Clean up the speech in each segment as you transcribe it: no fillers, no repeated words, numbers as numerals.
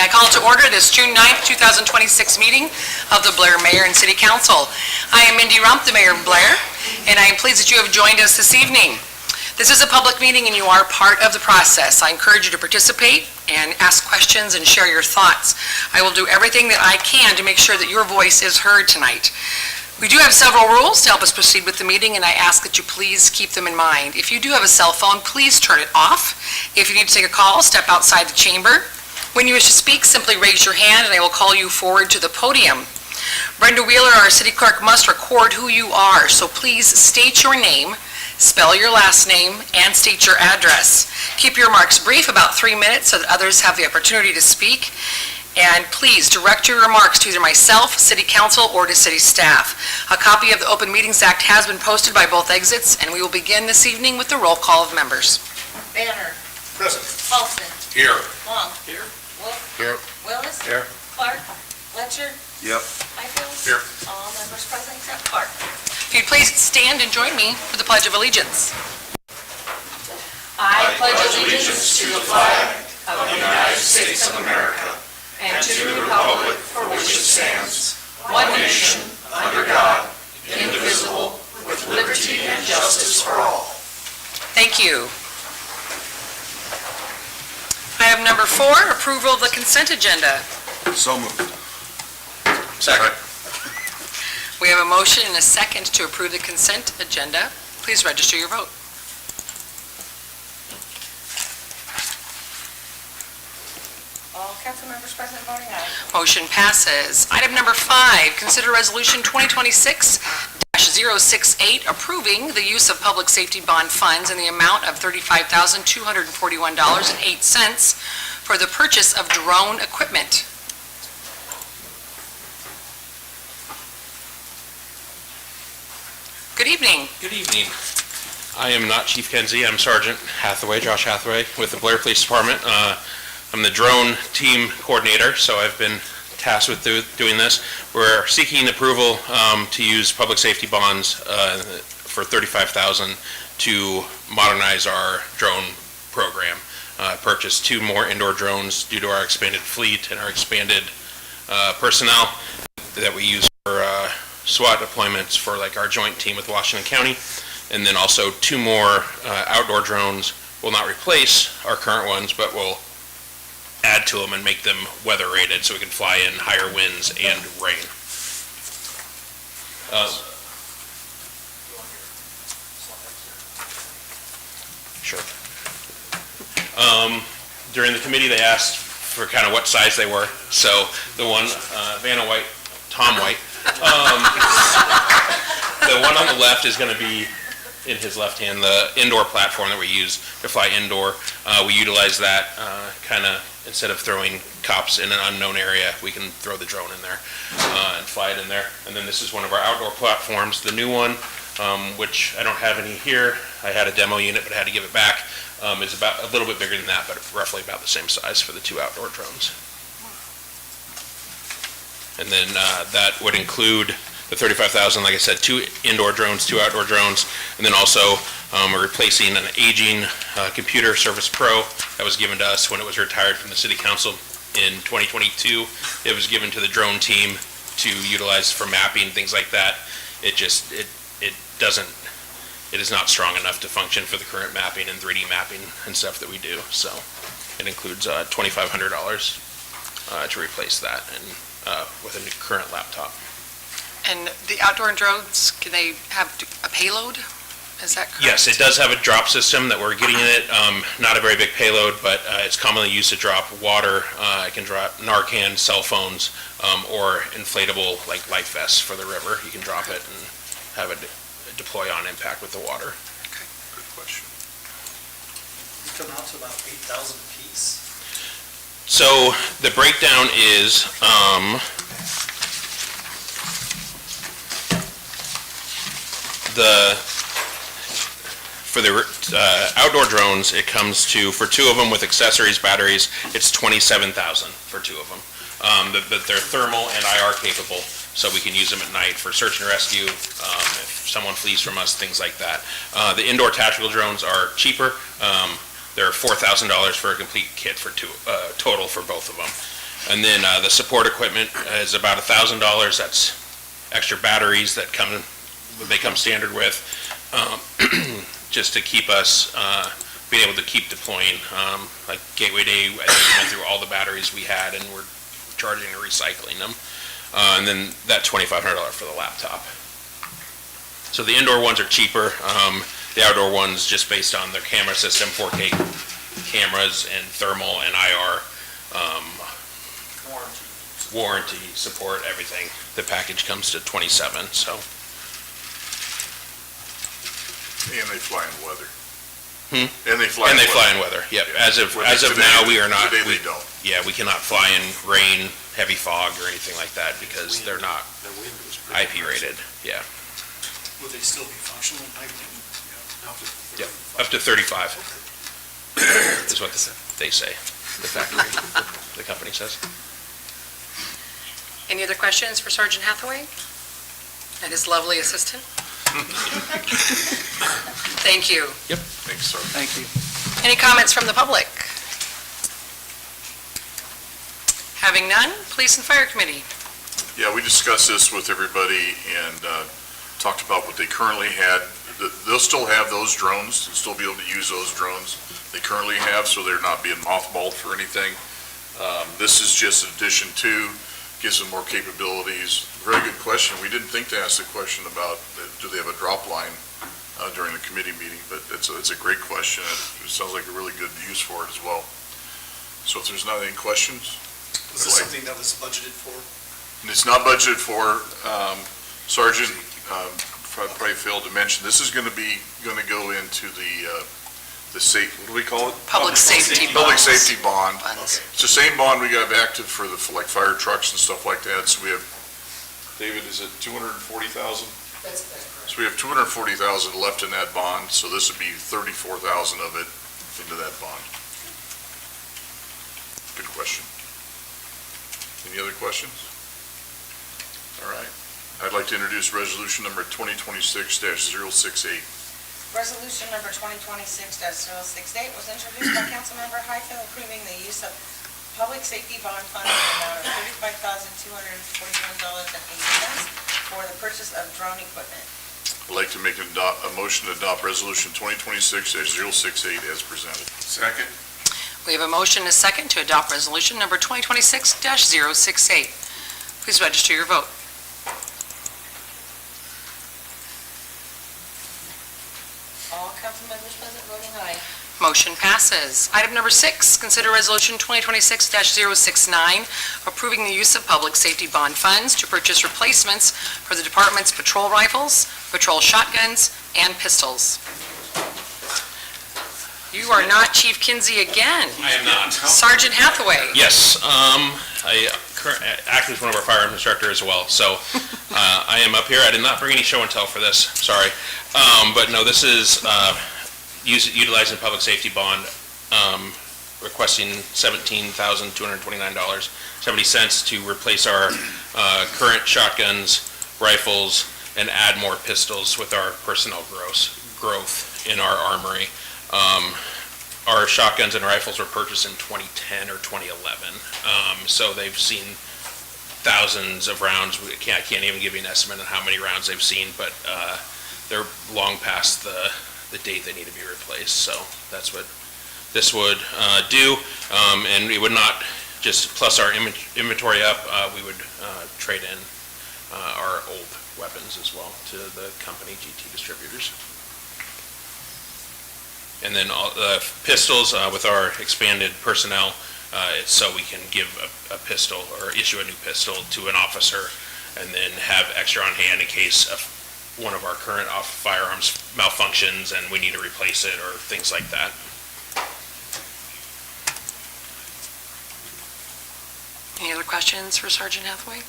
I call to order this June 9th, 2026 meeting of the Blair Mayor and City Council. I am Mindy Rump, the Mayor of Blair, and I am pleased that you have joined us this evening. This is a public meeting and you are part of the process. I encourage you to participate and ask questions and share your thoughts. I will do everything that I can to make sure that your voice is heard tonight. We do have several rules to help us proceed with the meeting, and I ask that you please keep them in mind. If you do have a cell phone, please turn it off. If you need to take a call, step outside the chamber. When you wish to speak, simply raise your hand and I will call you forward to the podium. Brenda Wheeler, our city clerk, must record who you are, so please state your name, spell your last name, and state your address. Keep your remarks brief, about 3 minutes, so that others have the opportunity to speak. And please direct your remarks to either myself, City Council, or to City staff. A copy of the Open Meetings Act has been posted by both exits, and we will begin this evening with the roll call of members. Banner. Present. Paulson. Here. Long. Here. Wolf. Here. Willis. Here. Clark. Letcher. Yep. Highfield. Here. All members present except Clark. If you'd please stand and join me for the Pledge of Allegiance. I pledge allegiance to the flag of the United States of America and to the republic for which it stands, one nation, under God, indivisible, with liberty and justice for all. Thank you. Item number 4, approval of the consent agenda. So moved. Second. We have a motion and a second to approve the consent agenda. Please register your vote. All council members present voting aye. Motion passes. Item number 5, consider resolution 2026-068 approving the use of public safety bond funds in the amount of $35,241.08 for the purchase of drone equipment. Good evening. Good evening. I am not Chief Kenzie. I'm Sergeant Hathaway, Josh Hathaway, with the Blair Police Department. I'm the drone team coordinator, so I've been tasked with doing this. We're seeking approval to use public safety bonds for $35,000 to modernize our drone program. Purchase 2 more indoor drones due to our expanded fleet and our expanded personnel that we use for SWAT deployments for like our joint team with Washington County. And then also 2 more outdoor drones will not replace our current ones, but will add to them and make them weather rated so we can fly in higher winds and rain. Sure. During the committee they asked for kind of what size they were. So the one, Vanna White, Tom White, the one on the left is going to be in his left hand, the indoor platform that we use to fly indoor. We utilize that kind of, instead of throwing cops in an unknown area, we can throw the drone in there and fly it in there. And then this is one of our outdoor platforms, the new one, which I don't have any here. I had a demo unit, but I had to give it back. It's about a little bit bigger than that, but roughly about the same size for the 2 outdoor drones. And then that would include the $35,000, like I said, 2 indoor drones, 2 outdoor drones, and then also we're replacing an aging computer Service Pro that was given to us when it was retired from the City Council in 2022. It was given to the drone team to utilize for mapping, things like that. It is not strong enough to function for the current mapping and 3D mapping and stuff that we do. So it includes $2,500 to replace that and with a new current laptop. And the outdoor drones, can they have a payload? Is that correct? Yes, it does have a drop system that we're getting in it. Not a very big payload, but it's commonly used to drop water. It can drop Narcan, cell phones, or inflatable like life vests for the river. You can drop it and have it deploy on impact with the water. Okay. Good question. These come out to about 8,000 apiece. So the breakdown is for the outdoor drones, it comes to, for 2 of them with accessories, batteries, it's $27,000 for 2 of them. They're thermal and IR capable, so we can use them at night for search and rescue, if someone flees from us, things like that. The indoor tactical drones are cheaper. They're $4,000 for a complete kit for 2, total for both of them. And then the support equipment is about $1,000. That's extra batteries that they come standard with, just to keep us being able to keep deploying. Like Gateway Day, I think we went through all the batteries we had and we're charging and recycling them. And then that $2,500 for the laptop. So the indoor ones are cheaper. The outdoor ones, just based on their camera system, 4K cameras and thermal and IR, warranty, support, everything. The package comes to 27, so. And they fly in weather. Hmm? And they fly in And they weather. fly in weather, yep. Yeah. As of Today- now, we are not. Today they don't. Yeah, we cannot fly in rain, heavy fog, or anything like that because they're not IP rated, yeah. Would they still be functional in high wind? Yep, up to 35 is what they say, the factory, the company says. Any other questions for Sergeant Hathaway and his lovely assistant? Thank you. Thanks, sir. Thank you. Any comments from the public? Having none, Police and Fire Committee. Yeah, we discussed this with everybody and talked about what they currently had. They'll still have those drones, they'll still be able to use those drones they currently have, so they're not being mothballed for anything. This is just an addition to, gives them more capabilities. Very good question. We didn't think to ask the question about, do they have a drop line during the committee meeting, but it's a great question. It sounds like a really good use for it as well. So if there's not any questions? Was this something that was budgeted for? And it's not budgeted for, Sergeant, probably failed to mention, this is gonna go into the safe, what do we call it? Public safety Public bonds. safety bond. Funds. It's the same bond we got active for like fire trucks and stuff like that, so we have, David, is it 240,000? That's correct. So we have 240,000 left in that bond, so this would be 34,000 of it into that bond. Good question. Any other questions? All right. I'd like to introduce resolution number 2026-068. Resolution number 2026-068 was introduced by Councilmember Highfield approving the use of public safety bond funds in the amount of $35,241.80 for the purchase of drone equipment. I'd like to make a motion to adopt resolution 2026-068 as presented. Second. We have a motion and a second to adopt resolution number 2026-068. Please register your vote. All council members present voting aye. Motion passes. Item number 6, consider resolution 2026-069, approving the use of public safety bond funds to purchase replacements for the department's patrol rifles, patrol shotguns, and pistols. You are not Chief Kinsey again. I am not. Sergeant Hathaway. Yes, I act as one of our firearms instructor as well, so I am up here. I did not bring any show and tell for this, sorry. But no, this is utilizing public safety bond, requesting $17,229.70 to replace our current shotguns, rifles, and add more pistols with our personnel growth in our armory. Our shotguns and rifles were purchased in 2010 or 2011, so they've seen thousands of rounds. I can't even give you an estimate on how many rounds they've seen, but they're long past the date they need to be replaced. So that's what this would do, and we would not just plus our inventory up. We would trade in our old weapons as well to the company GT Distributors. And then all the pistols with our expanded personnel, it's so we can give a pistol or issue a new pistol to an officer and then have extra on hand in case one of our current firearms malfunctions and we need to replace it or things like that. Any other questions for Sergeant Hathaway?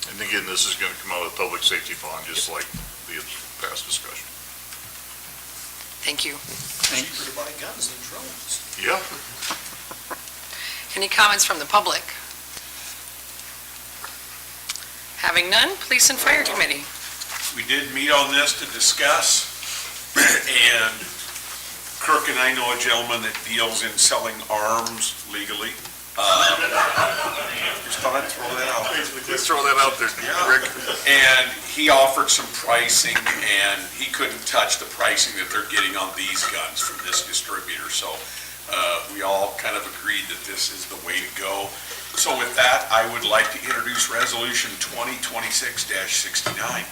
And again, this is going to come out of the public safety bond, just like the past discussion. Thank you. Cheaper to buy guns than drones. Yeah. Any comments from the public? Having none, Police and Fire Committee. We did meet on this to discuss, and Kirk and I know a gentleman that deals in selling arms legally. Just thought I'd throw that out. Let's throw that out there, Rick. And he offered some pricing, and he couldn't touch the pricing that they're getting on these guns from this distributor. So we all kind of agreed that this is the way to go. So with that, I would like to introduce Resolution 2026-69.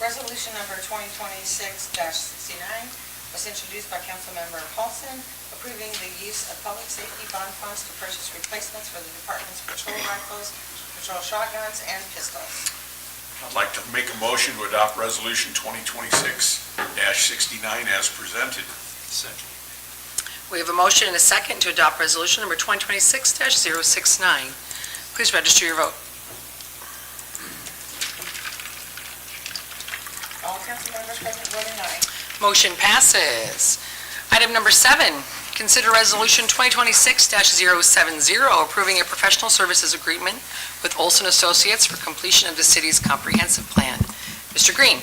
Resolution number 2026-69 was introduced by Councilmember Paulson, approving the use of public safety bond funds to purchase replacements for the department's patrol rifles, patrol shotguns, and pistols. I'd like to make a motion to adopt Resolution 2026-69 as presented. Second. We have a motion and a second to adopt resolution number 2026-069. Please register your vote. All council members present voting aye. Motion passes. Item number 7, consider resolution 2026-070, approving a professional services agreement with Olson Associates for completion of the city's comprehensive plan. Mr. Green.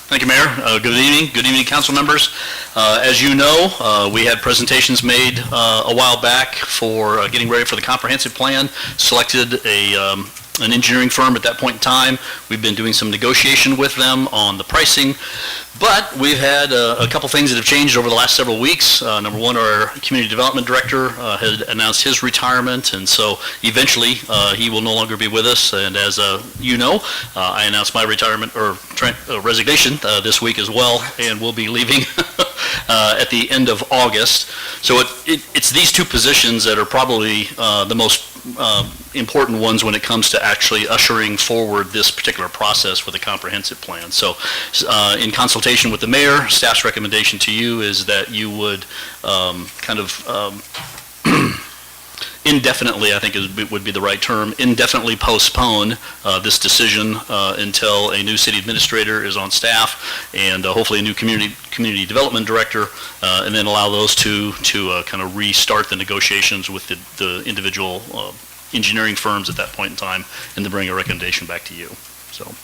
Thank you, Mayor. Good evening. Good evening, council members. As you know, we had presentations made a while back for getting ready for the comprehensive plan, selected an engineering firm at that point in time. We've been doing some negotiation with them on the pricing, but we've had a couple things that have changed over the last several weeks. Number one, our community development director had announced his retirement, and so eventually he will no longer be with us. And as you know, I announced my retirement or resignation this week as well, and we'll be leaving at the end of August. So it's these two positions that are probably the most important ones when it comes to actually ushering forward this particular process with a comprehensive plan. So in consultation with the mayor, staff's recommendation to you is that you would indefinitely, I think would be the right term, indefinitely postpone this decision until a new city administrator is on staff and hopefully a new community development director, and then allow those two to kind of restart the negotiations with the individual engineering firms at that point in time, and to bring a recommendation back to you. So,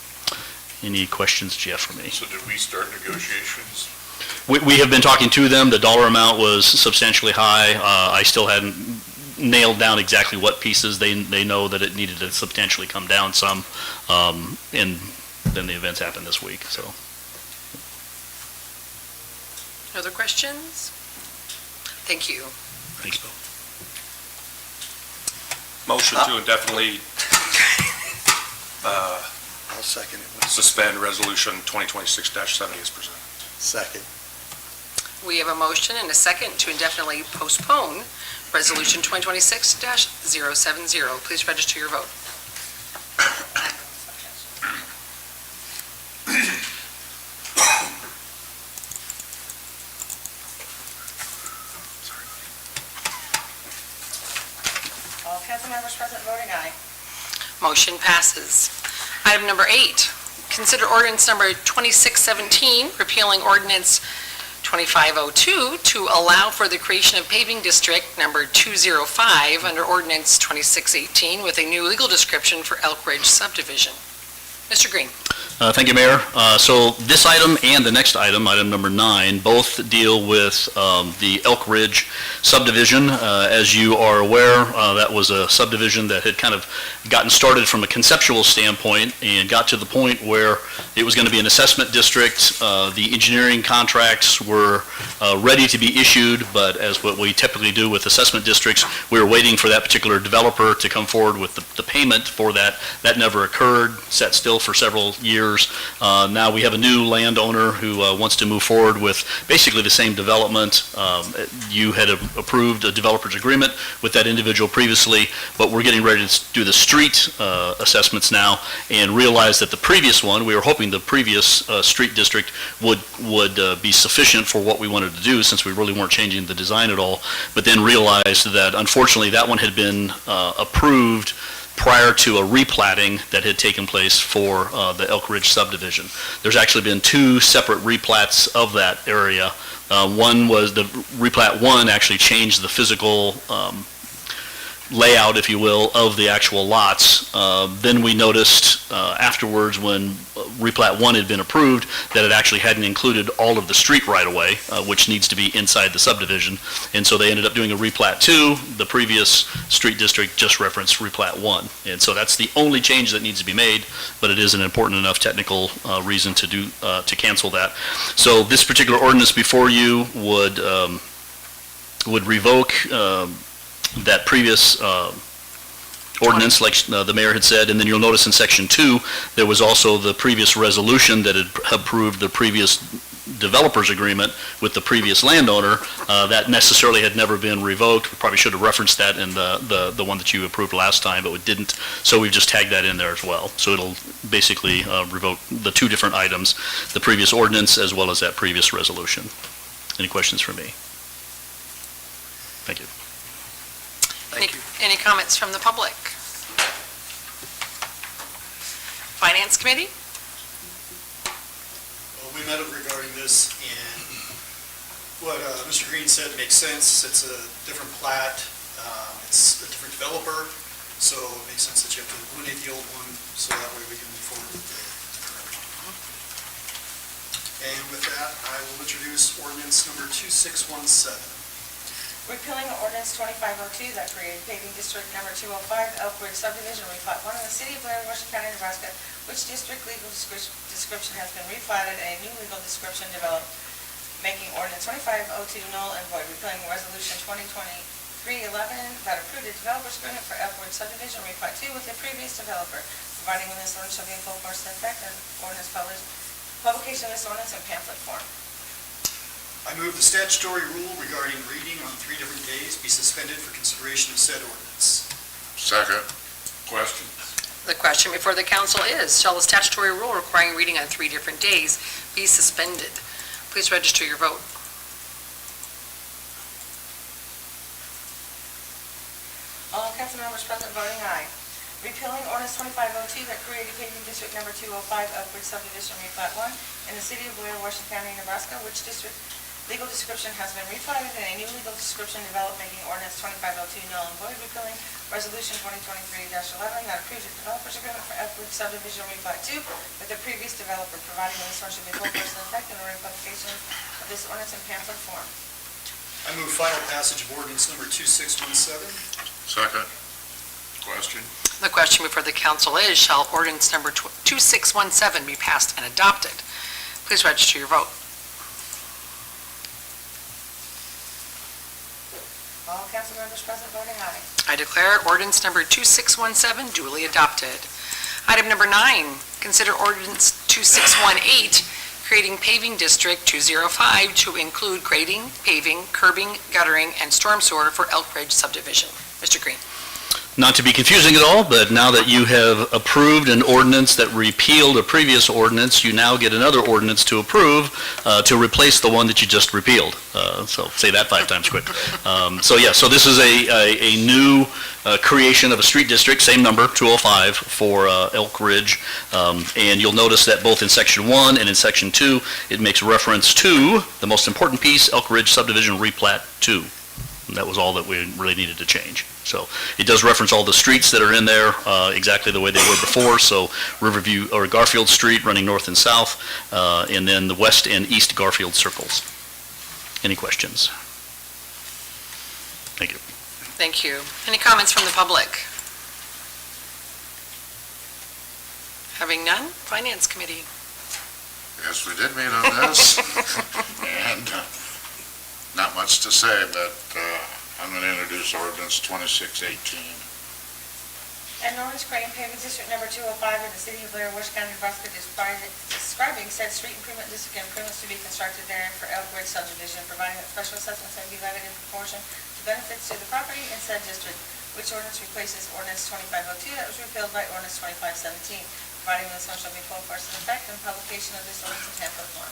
any questions, Jeff, for me? So did we start negotiations? We have been talking to them. The dollar amount was substantially high. I still hadn't nailed down exactly what pieces. They know that it needed to substantially come down some, and then the events happened this week. So, Other questions? Thank you. thanks, Bill. Motion to indefinitely I'll second it. suspend Resolution 2026-70 as presented. Second. We have a motion and a second to indefinitely postpone resolution 2026-070. Please register your vote. All council members present voting aye. Motion passes. Item number 8, consider ordinance number 2617, repealing ordinance 2502 to allow for the creation of paving district number 205 under ordinance 2618 with a new legal description for Elk Ridge subdivision. Mr. Green. Thank you, Mayor. So this item and the next item, item number 9, both deal with the Elk Ridge subdivision. As you are aware, that was a subdivision that had kind of gotten started from a conceptual standpoint and got to the point where it was going to be an assessment district. The engineering contracts were ready to be issued, but as what we typically do with assessment districts, we were waiting for that particular developer to come forward with the payment for that. That never occurred, sat still for several years. Now we have a new landowner who wants to move forward with basically the same development. You had approved a developer's agreement with that individual previously, but we're getting ready to do the street assessments now and realize that the previous one, we were hoping the previous street district would be sufficient for what we wanted to do, since we really weren't changing the design at all, but then realized that unfortunately that one had been approved prior to a replatting that had taken place for the Elk Ridge subdivision. There's actually been 2 separate replats of that area. One was the replat 1 actually changed the physical layout, if you will, of the actual lots. Then we noticed afterwards, when replat 1 had been approved, that it actually hadn't included all of the street right-of-way, which needs to be inside the subdivision. And so they ended up doing a replat 2. The previous street district just referenced replat 1. And so that's the only change that needs to be made, but it is an important enough technical reason to cancel that. So this particular ordinance before you would revoke that previous ordinance, like the mayor had said, and then you'll notice in section 2, there was also the previous resolution that had approved the previous developer's agreement with the previous landowner. That necessarily had never been revoked. We probably should have referenced that in the one that you approved last time, but we didn't, so we've just tagged that in there as well. So it'll basically revoke the 2 different items, the previous ordinance as well as that previous resolution. Any questions for me? Thank you. Any comments from the public? Finance Committee? Well, we met regarding this, and what Mr. Green said makes sense. It's a different plat, it's a different developer, so it makes sense that you have to eliminate the old one, so that way we can move forward with the current one. And with that, I will introduce ordinance number 2617. Repealing ordinance 2502 that created paving district number 205, Elk Ridge subdivision, replat 1 in the city of Blair, Washington County, Nebraska, which district legal description has been replatted and a new legal description developed, making ordinance 2502 null and void. Repealing resolution 2023-11 that approved a developer's agreement for Elk Ridge subdivision, replat 2 with the previous developer, providing when this ordinance shall be in full force and effect and ordinance publication of this ordinance in pamphlet form. I move the statutory rule regarding reading on 3 different days be suspended for consideration of said ordinance. Second. Question? The question before the council is, shall the statutory rule requiring reading on 3 different days be suspended? Please register your vote. All council members present voting aye. Repealing ordinance 2502 that created paving district number 205, Elk Ridge subdivision, replat 1 in the city of Blair, Washington County, Nebraska, which district legal description has been replatted and a new legal description developed, making ordinance 2502 null and void. Repealing resolution 2023-11 that approves the developer's agreement for Elk Ridge subdivision, replat 2 with the previous developer, providing that this one should be full force and effect and ordering publication of this ordinance in pamphlet form. I move final passage of ordinance number 2617. Second. Question. The question before the council is, shall ordinance number 2617 be passed and adopted? Please register your vote. All council members present voting aye. I declare ordinance number 2617 duly adopted. Item number 9, consider ordinance 2618, creating paving district 205 to include grading, paving, curbing, guttering, and storm sewer for Elk Ridge subdivision. Mr. Green. Not to be confusing at all, but now that you have approved an ordinance that repealed a previous ordinance, you now get another ordinance to approve to replace the one that you just repealed. So say that 5 times quick. So this is a new creation of a street district, same number, 205, for Elk Ridge. And you'll notice that both in section 1 and in section 2, it makes reference to the most important piece, Elk Ridge subdivision replat 2. And that was all that we really needed to change. So it does reference all the streets that are in there exactly the way they were before. So Riverview or Garfield Street running north and south, and then the west and east Garfield circles. Any questions? Thank you. Thank you. Any comments from the public? Having none, Finance Committee. Yes, we did meet on this, and not much to say, but I'm going to introduce ordinance 2618. An ordinance creating paving district number 205 in the city of Blair, Washington County, Nebraska, describing said street improvement district improvements to be constructed therein for Elk Ridge subdivision, providing that special assessments may be levied in proportion to benefits to the property in said district, which ordinance replaces ordinance 2502 that was repealed by ordinance 2517, providing that this one shall be full force and effect and publication of this ordinance in pamphlet form.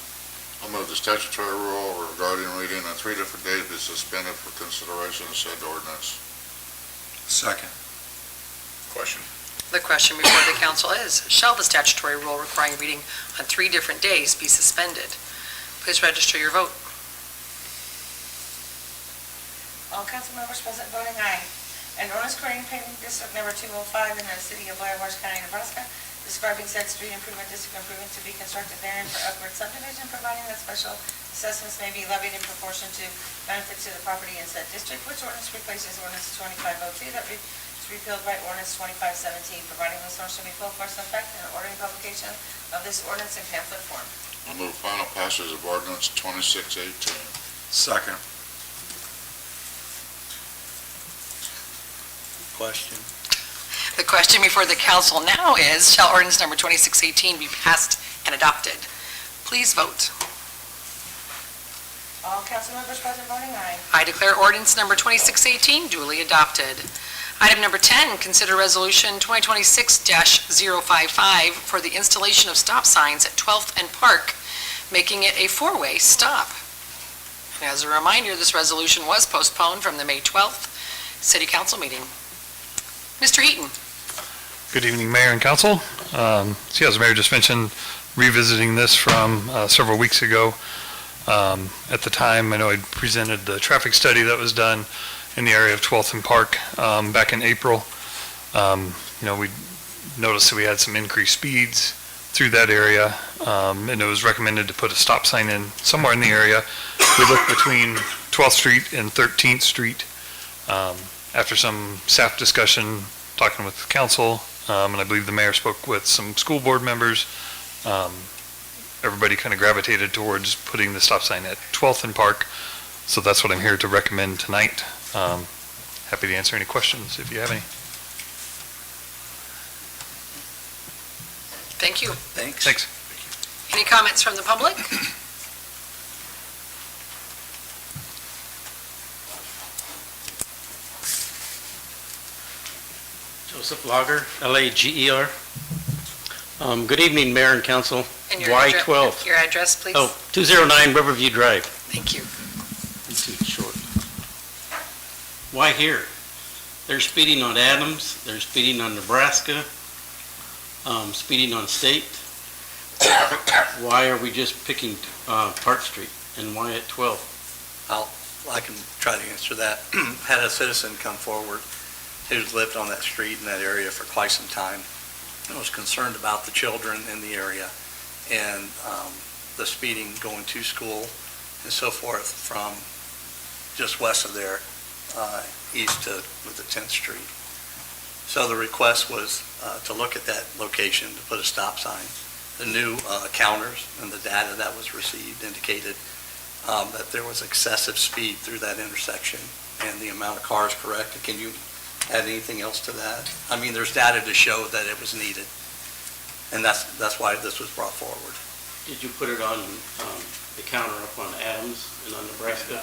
I'll move the statutory rule regarding reading on 3 different days be suspended for consideration of said ordinance. Second. Question. The question before the council is, shall the statutory rule requiring reading on 3 different days be suspended? Please register your vote. All council members present voting aye. An ordinance creating paving district number 205 in the city of Blair, Washington County, Nebraska, describing said street improvement district improvements to be constructed therein for upward subdivision, providing that special assessments may be levied in proportion to benefits to the property in said district, which ordinance replaces ordinance 2502 that is repealed by ordinance 2517, providing this ordinance to be full force and effect and ordering publication of this ordinance in pamphlet form. I move final passage of ordinance 2618. Second. Question. The question before the council now is, shall ordinance number 2618 be passed and adopted? Please vote. All council members present voting aye. I declare ordinance number 2618 duly adopted. Item number 10, consider resolution 2026-055 for the installation of stop signs at 12th and Park, making it a four-way stop. And as a reminder, this resolution was postponed from the May 12th city council meeting. Mr. Heaton. Good evening, Mayor and Council. So as the Mayor just mentioned, revisiting this from several weeks ago. At the time, I know I presented the traffic study that was done in the area of 12th and Park back in April. We noticed that we had some increased speeds through that area, and it was recommended to put a stop sign in somewhere in the area. We looked between 12th Street and 13th Street. After some staff discussion, talking with the council, and I believe the mayor spoke with some school board members, everybody kind of gravitated towards putting the stop sign at 12th and Park. So that's what I'm here to recommend tonight. Happy to answer any questions if you have any. Thank you. Thanks. Thanks. Any comments from the public? Joseph Lager, Lager. Good evening, Mayor and Council. And your Y12. Your address, please? 209 Riverview Drive. Thank you. Too short. Why here? They're speeding on Adams, they're speeding on Nebraska, speeding on State. Why are we just picking Park Street, and why at 12? I can try to answer that. Had a citizen come forward who's lived on that street in that area for quite some time and was concerned about the children in the area and the speeding going to school and so forth from just west of there, east to with the 10th Street. So the request was to look at that location to put a stop sign. The new counters and the data that was received indicated that there was excessive speed through that intersection and the amount of cars corrected. Can you add anything else to that? I mean, there's data to show that it was needed, and that's why this was brought forward. Did you put it on the counter up on Adams and on Nebraska?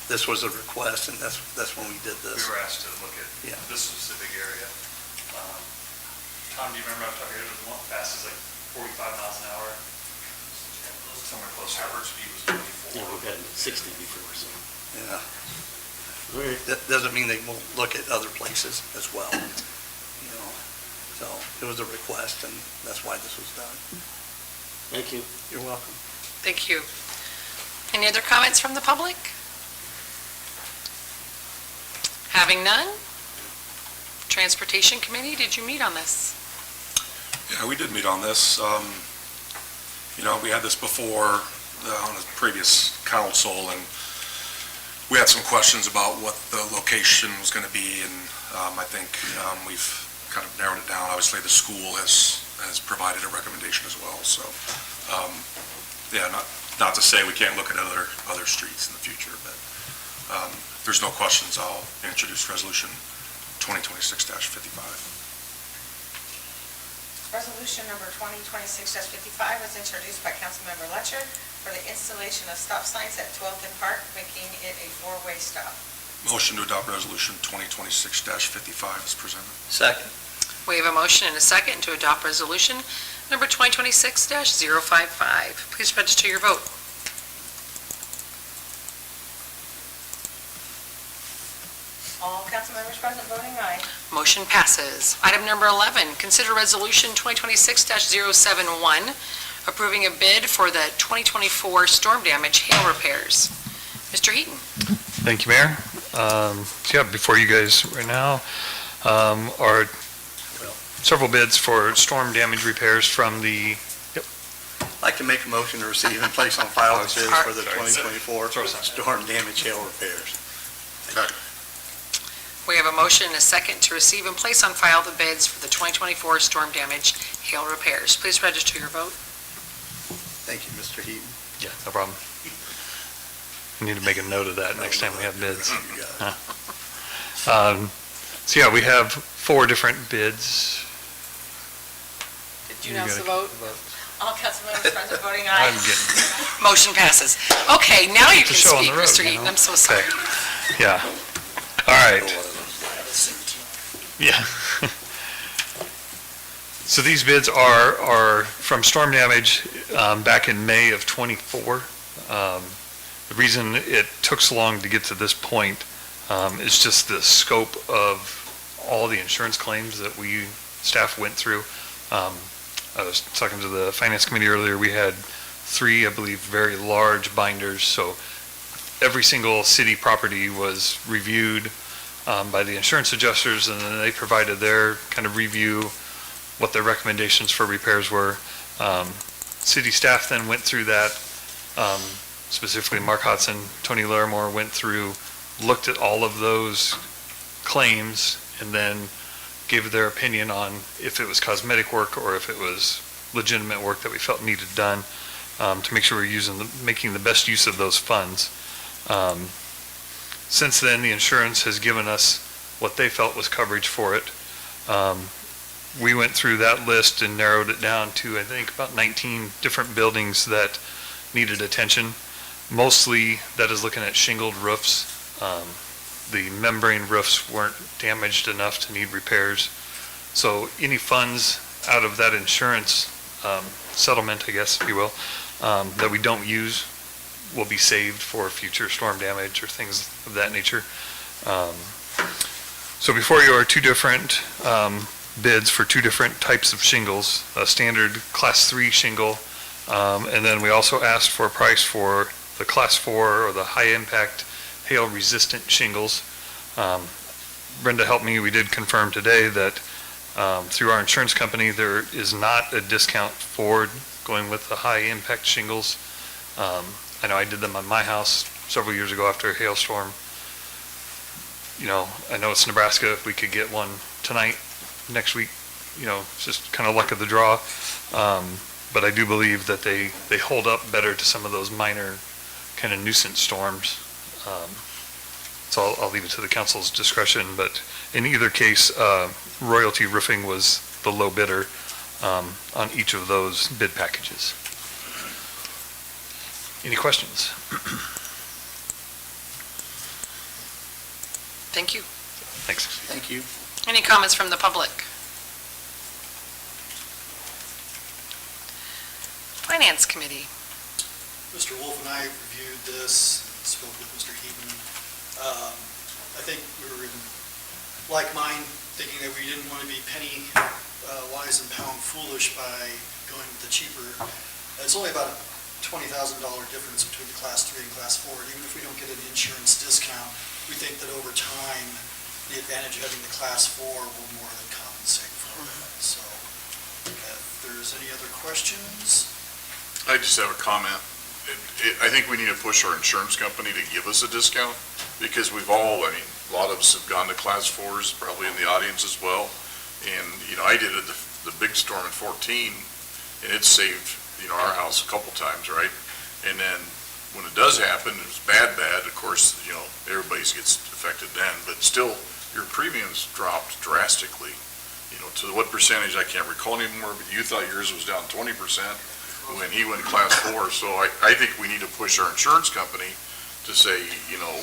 This was a request, and that's when we did this. We were asked to look at Yeah. this specific area. Tom, do you remember off the top of your head, the one fast is like 45 miles an hour? Somewhere close. Average speed was 24. Yeah, we've had 60 before, so. Yeah. All right. That doesn't mean they won't look at other places as well. So it was a request, and that's why this was done. Thank you. You're welcome. Thank you. Any other comments from the public? Having none? Transportation Committee, did you meet on this? Yeah, we did meet on this. We had this before on a previous council, and we had some questions about what the location was going to be, and I think we've kind of narrowed it down. Obviously, the school has provided a recommendation as well, so, not to say we can't look at other streets in the future, but if there's no questions, I'll introduce Resolution 2026-55. Resolution number 2026-55 was introduced by Councilmember Letcher for the installation of stop signs at 12th and Park, making it a four-way stop. Motion to adopt Resolution 2026-55 is presented. Second. We have a motion and a second to adopt resolution number 2026-055. Please register your vote. All council members present voting aye. Motion passes. Item number 11, consider resolution 2026-071, approving a bid for the 2024 storm damage hail repairs. Mr. Heaton. Thank you, Mayor. So yeah, before you guys right now are several bids for storm damage repairs from the, I'd like to make a motion to receive and place on file the bids for the 2024 storm damage hail repairs. We have a motion and a second to receive and place on file the bids for the 2024 storm damage hail repairs. Please register your vote. Thank you, Mr. Heaton. yeah, no problem. We need to make a note of that next time we have bids. You got it. So yeah, we have 4 different bids. Did you announce the vote? All council members present voting I'm aye. getting, Motion passes. Okay, now you It's a can show on speak, the road, Mr. you Eaton. know? I'm so sorry. yeah. All right. Yeah. So these bids are from storm damage back in May of '24. The reason it took so long to get to this point is just the scope of all the insurance claims that we, staff, went through. I was talking to the Finance Committee earlier. We had 3, I believe, very large binders. So every single city property was reviewed by the insurance adjusters, and then they provided their kind of review, what their recommendations for repairs were. City staff then went through that, specifically Mark Hodson, Tony Larimore went through, looked at all of those claims, and then gave their opinion on if it was cosmetic work or if it was legitimate work that we felt needed done, to make sure we're making the best use of those funds. Since then, the insurance has given us what they felt was coverage for it. We went through that list and narrowed it down to, I think, about 19 different buildings that needed attention. Mostly that is looking at shingled roofs. The membrane roofs weren't damaged enough to need repairs. So any funds out of that insurance settlement, I guess, if you will, that we don't use will be saved for future storm damage or things of that nature. So before you are 2 different bids for 2 different types of shingles, a standard Class 3 shingle, and then we also asked for a price for the Class 4 or the high-impact hail-resistant shingles. Brenda helped me. We did confirm today that through our insurance company, there is not a discount for going with the high-impact shingles. I know I did them on my house several years ago after a hailstorm. You know, I know it's Nebraska. If we could get one tonight, next week, you know, it's just kind of luck of the draw. But I do believe that they hold up better to some of those minor kind of nuisance storms. So I'll leave it to the council's discretion. But in either case, Royalty Roofing was the low bidder on each of those bid packages. Any questions? Thank you. Thanks. Thank you. Any comments from the public? Finance Committee. Mr. Wolf and I reviewed this, and spoke with Mr. Heaton. I think we were in like mind, thinking that we didn't want to be penny wise and pound foolish by going with the cheaper. It's only about a $20,000 difference between the Class 3 and Class 4. And even if we don't get an insurance discount, we think that over time, the advantage of having the Class 4 will more than compensate for that. So if there's any other questions? I just have a comment. I think we need to push our insurance company to give us a discount, because we've all, I mean, a lot of us have gone to Class 4s, probably in the audience as well. And, you know, I did it the big storm in 14, and it saved, you know, our house a couple times, right? And then when it does happen, it's bad, of course, you know, everybody gets affected then, but still, your premiums dropped drastically. You know, to what percentage, I can't recall anymore, but you thought yours was down 20% when he went Class 4. So I think we need to push our insurance company to say, you know,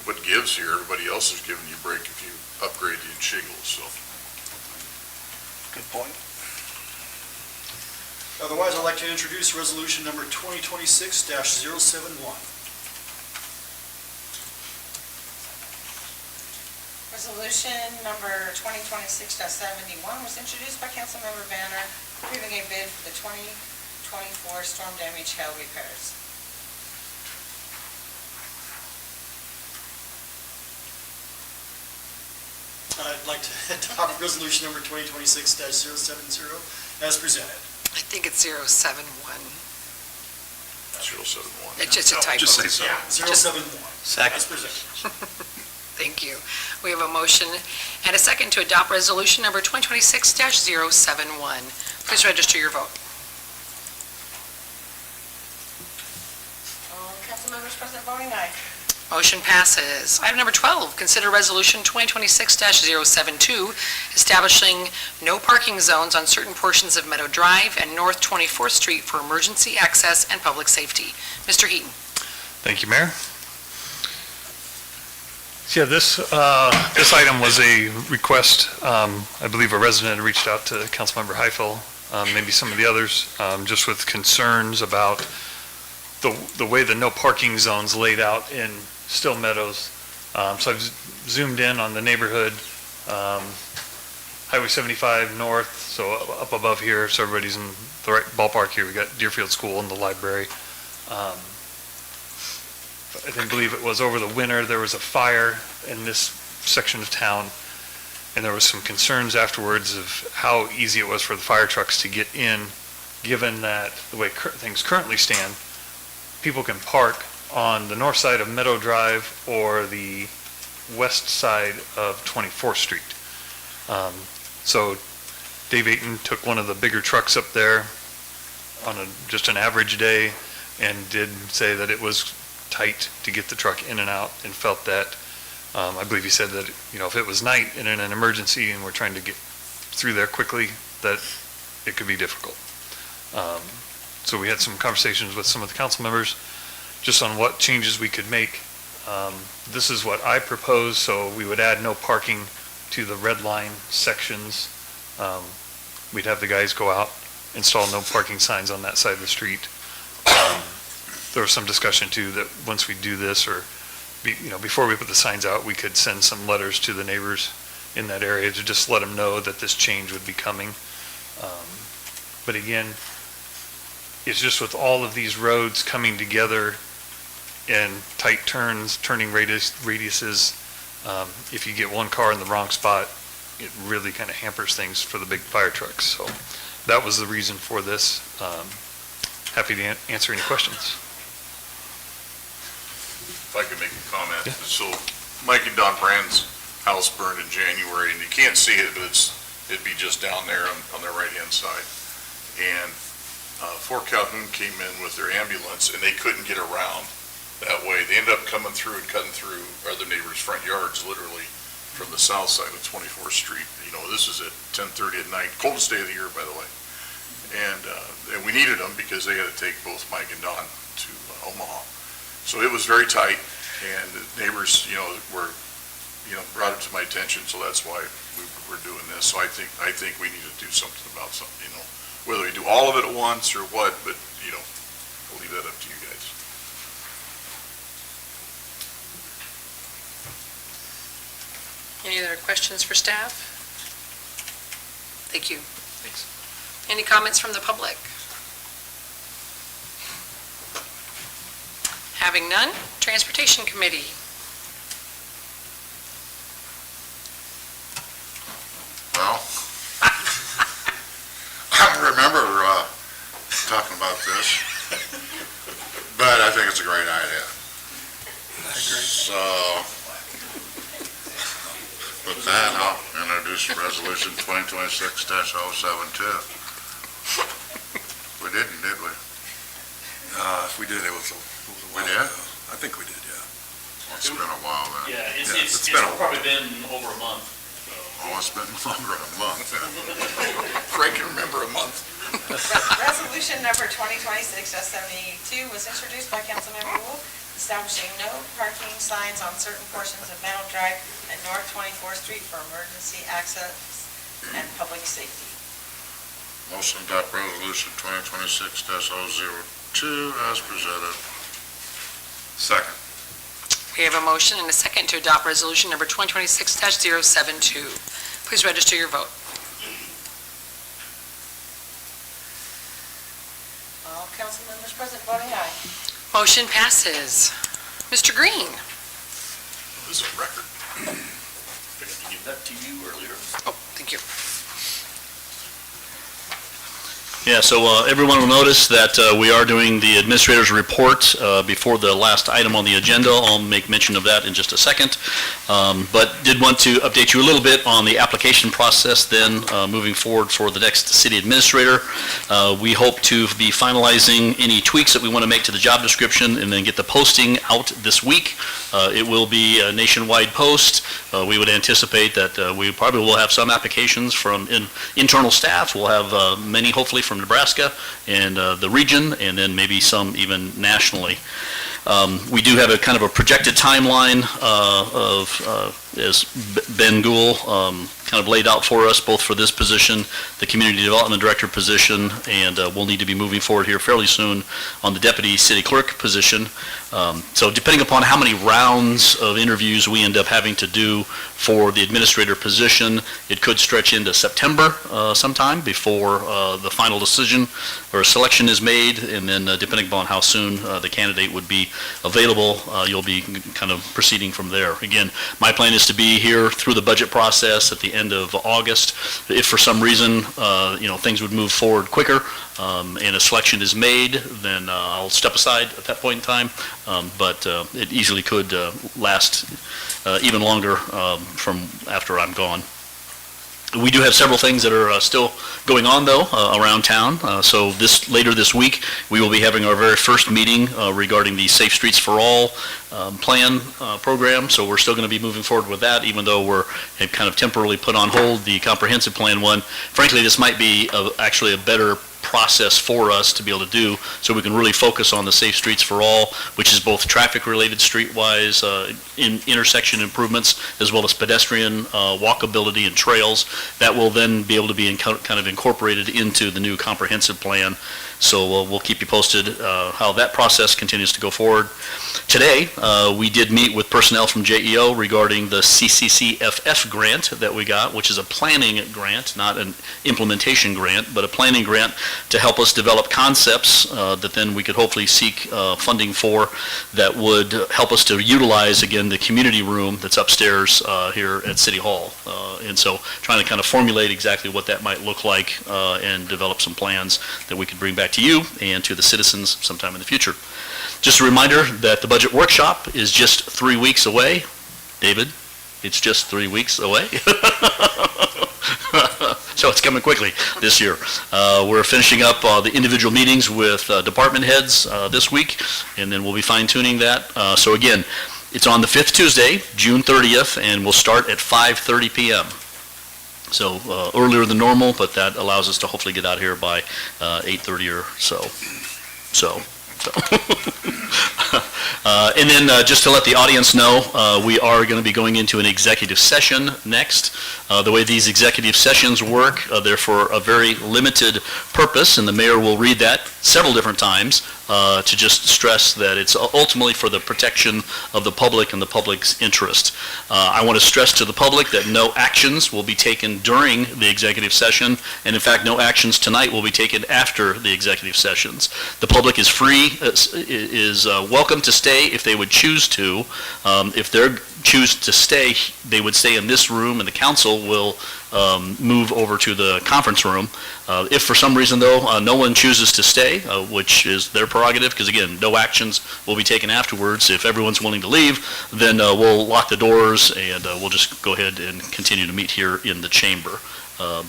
what gives here? Everybody else is giving you a break if you upgrade the shingles, so. Good point. Otherwise, I'd like to introduce resolution number 2026-071. Resolution number 2026-71 was introduced by Councilmember Banner, approving a bid for the 2024 storm damage hail repairs. I'd like to adopt resolution number 2026-070 as presented. I think it's 071. 071. It's just a typo. Just say so. 071 Second. as presented. Thank you. We have a motion and a second to adopt resolution number 2026-071. Please register your vote. All council members present voting aye. Motion passes. Item number 12, consider resolution 2026-072, establishing no parking zones on certain portions of Meadow Drive and North 24th Street for emergency access and public safety. Mr. Heaton. Thank you, Mayor. So yeah, this item was a request. I believe a resident had reached out to Councilmember Heifel, maybe some of the others, just with concerns about the way the no parking zones laid out in Still Meadows. So I've zoomed in on the neighborhood, Highway 75 north, so up above here, so everybody's in the right ballpark here. We got Deerfield School and the library. I believe it was over the winter, there was a fire in this section of town, and there was some concerns afterwards of how easy it was for the fire trucks to get in, given that the way things currently stand, people can park on the north side of Meadow Drive or the west side of 24th Street. So Dave Ayton took one of the bigger trucks up there on just an average day and did say that it was tight to get the truck in and out, and felt that, I believe he said that, if it was night and in an emergency and we're trying to get through there quickly, that it could be difficult. So we had some conversations with some of the council members just on what changes we could make. This is what I propose, so we would add no parking to the red line sections. We'd have the guys go out, install no parking signs on that side of the street. There was some discussion too that once we do this, or before we put the signs out, we could send some letters to the neighbors in that area to just let them know that this change would be coming. But again, it's just with all of these roads coming together and tight turns, turning radiuses, if you get one car in the wrong spot, it really kind of hampers things for the big fire trucks. So that was the reason for this. Happy to answer any questions. If I could make a comment. Yeah. So Mike and Don Brand's house burned in January, and you can't see it, but it'd be just down there on their right-hand side. And Fort Calhoun came in with their ambulance, and they couldn't get around that way. They ended up coming through and cutting through other neighbors' front yards, literally, from the south side of 24th Street. This is at 10:30 at night, coldest day of the year, by the way. And we needed them because they had to take both Mike and Don to Omaha. So it was very tight, and the neighbors, were, brought it to my attention, so that's why we're doing this. So I think we need to do something about something, whether we do all of it at once or what, but, I'll leave that up to you guys. Any other questions for staff? Thank you. Thanks. Any comments from the public? Having none, Transportation Committee. Well, I don't remember talking about this, but I think it's a great idea. I agree. So, with that, I'll introduce resolution 2026-072. We didn't, did we? If we did, it was a while We did? ago. I think we did, yeah. Well, it's been a while then. Yeah, it's it's been a- probably been over a month. Oh, it's been longer than a month then. Frank can remember a month. Resolution number 2026-072 was introduced by Councilmember Wu, establishing no parking signs on certain portions of Meadow Drive and North 24th Street for emergency access and public safety. Motion to adopt resolution 2026-002 as presented. Second. We have a motion and a second to adopt resolution number 2026-072. Please register your vote. All council members present voting aye. Motion passes. Mr. Green. This is a record. that to you earlier. Oh, thank you. Yeah, so everyone will notice that we are doing the administrator's report before the last item on the agenda. I'll make mention of that in just a second. But did want to update you a little bit on the application process then moving forward for the next city administrator. We hope to be finalizing any tweaks that we want to make to the job description and then get the posting out this week. It will be a nationwide post. We would anticipate that we probably will have some applications from internal staff. We'll have many hopefully from Nebraska and the region, and then maybe some even nationally. We do have a kind of a projected timeline as Ben Gould kind of laid out for us, both for this position, the Community Development Director position, and we'll need to be moving forward here fairly soon on the Deputy City Clerk position. So depending upon how many rounds of interviews we end up having to do for the administrator position, it could stretch into September sometime before the final decision or selection is made, and then depending upon how soon the candidate would be available, you'll be kind of proceeding from there. Again, my plan is to be here through the budget process at the end of August. If for some reason, things would move forward quicker and a selection is made, then I'll step aside at that point in time. But it easily could last even longer from after I'm gone. We do have several things that are still going on, though, around town. So later this week, we will be having our very first meeting regarding the Safe Streets for All plan program. So we're still going to be moving forward with that, even though have kind of temporarily put on hold the comprehensive plan one. Frankly, this might be actually a better process for us to be able to do, so we can really focus on the Safe Streets for All, which is both traffic-related streetwise intersection improvements, as well as pedestrian walkability and trails. That will then be able to be kind of incorporated into the new comprehensive plan. So we'll keep you posted how that process continues to go forward. Today, we did meet with personnel from JEO regarding the CCCFF grant that we got, which is a planning grant, not an implementation grant, but a planning grant to help us develop concepts that then we could hopefully seek funding for that would help us to utilize, again, the community room that's upstairs here at City Hall. And so trying to kind of formulate exactly what that might look like and develop some plans that we could bring back to you and to the citizens sometime in the future. Just a reminder that the budget workshop is just 3 weeks away. David, it's just 3 weeks away. So it's coming quickly this year. We're finishing up the individual meetings with department heads this week, and then we'll be fine-tuning that. So again, it's on the 5th Tuesday, June 30th, and we'll start at 5:30 p.m. So earlier than normal, but that allows us to hopefully get out here by 8:30 or so. And then just to let the audience know, we are going to be going into an executive session next. The way these executive sessions work, they're for a very limited purpose, and the mayor will read that several different times to just stress that it's ultimately for the protection of the public and the public's interest. I want to stress to the public that no actions will be taken during the executive session, and in fact, no actions tonight will be taken after the executive sessions. The public is free, is welcome to stay if they would choose to. If they choose to stay, they would stay in this room, and the council will move over to the conference room. If for some reason, though, no one chooses to stay, which is their prerogative, because again, no actions will be taken afterwards. If everyone's willing to leave, then we'll lock the doors and we'll just go ahead and continue to meet here in the chamber.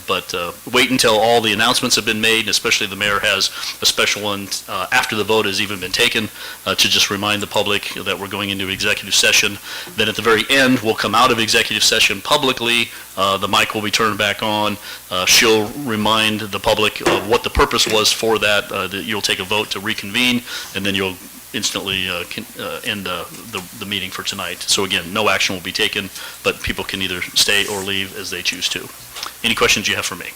But wait until all the announcements have been made, and especially the mayor has a special one after the vote has even been taken to just remind the public that we're going into executive session. Then at the very end, we'll come out of executive session publicly. The mic will be turned back on. She'll remind the public of what the purpose was for that. That you'll take a vote to reconvene, and then you'll instantly end the meeting for tonight. So again, no action will be taken, but people can either stay or leave as they choose to. Any questions you have for me?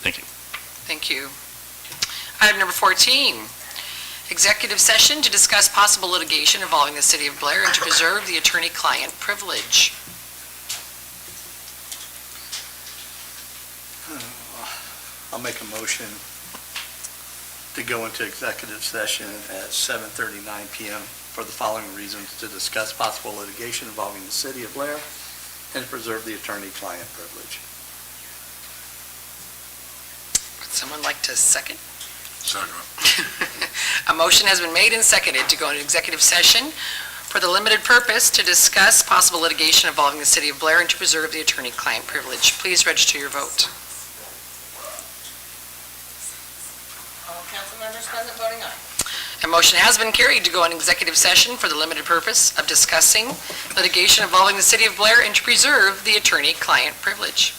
Thank you. Thank you. Item number 14, executive session to discuss possible litigation involving the city of Blair and to preserve the attorney-client privilege. I'll make a motion to go into executive session at 7:39 p.m. for the following reasons: to discuss possible litigation involving the city of Blair and to preserve the attorney-client privilege. Would someone like to second? Second. A motion has been made and seconded to go into executive session for the limited purpose to discuss possible litigation involving the city of Blair and to preserve the attorney-client privilege. Please register your vote. All council members present voting aye. A motion has been carried to go into executive session for the limited purpose of discussing litigation involving the city of Blair and to preserve the attorney-client privilege.